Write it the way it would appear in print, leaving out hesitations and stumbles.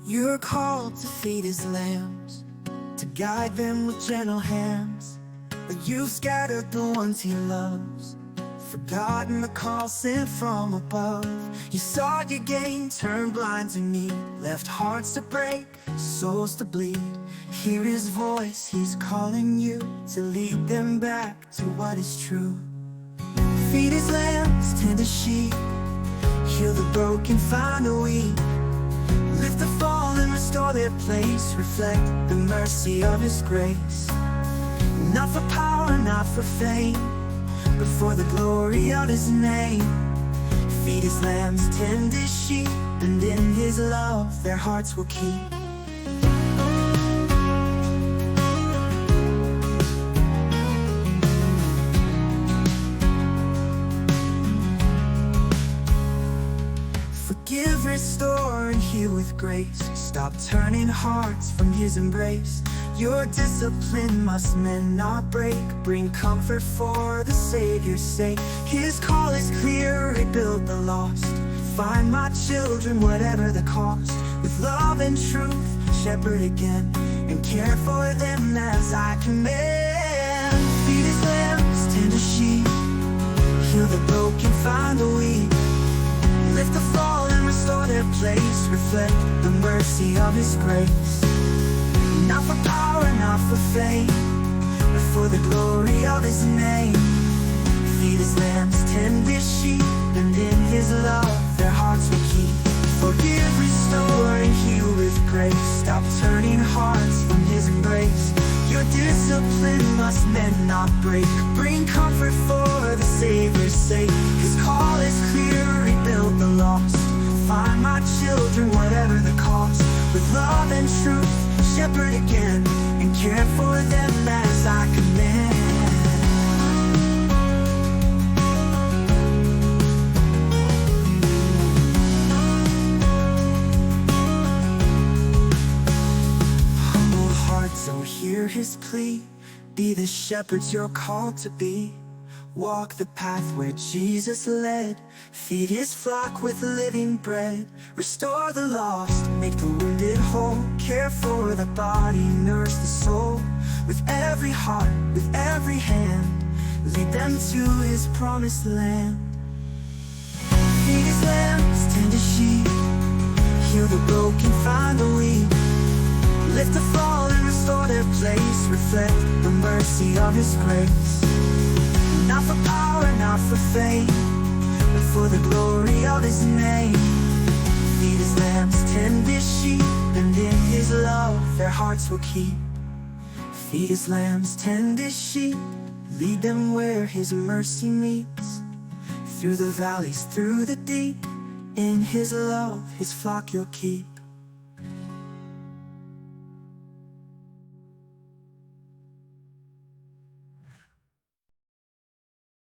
You're called to feed his lambs, to guide them with gentle hands. But you've scattered the ones he loves, forgotten the call sent from above. You saw your gain, turned blind to need, left hearts to break, souls to bleed. Hear his voice, he's calling you to lead them back to what is true. Feed his lambs, tend his sheep, heal the broken, find the weak. Lift the fallen, restore their place, reflect the mercy of his grace. Not for power, not for fame, but for the glory of his name. Feed his lambs, tend his sheep, and in his love their hearts will keep. Forgive, restore, and heal with grace. Stop turning hearts from his embrace. Your discipline must mend, not break. Bring comfort for the Savior's sake. His call is clear, rebuild the lost. Find my children, whatever the cost. With love and truth, shepherd again, and care for them as I command. Feed his lambs, tend the sheep, heal the broken, find the weak. Lift the fallen, restore their place, reflect the mercy of his grace. Not for power, not for fame, but for the glory of his name. Feed his lambs, tend his sheep, and in his love their hearts will keep. Forgive, restore, and heal with grace. Stop turning hearts from his embrace. Your discipline must mend, not break. Bring comfort for the Savior's sake. His call is clear, rebuild the lost. Find my children, whatever the cost. With love and truth, shepherd again, and care for them as I command. Humble hearts, oh hear his plea. Be the shepherds you're called to be. Walk the path where Jesus led. Feed his flock with living bread. Restore the lost, make the wounded whole. Care for the body, nourish the soul. With every heart, with every hand, lead them to his promised land. Feed his lambs, tend his sheep, heal the broken, find the weak. Lift the fallen, restore their place, reflect the mercy of his grace. Not for power, not for fame, but for the glory of his name. Feed his lambs, tend his sheep, and in his love their hearts will keep. Feed his lambs, tend his sheep, lead them where his mercy meets. Through the valleys, through the deep, in his love his flock you'll keep.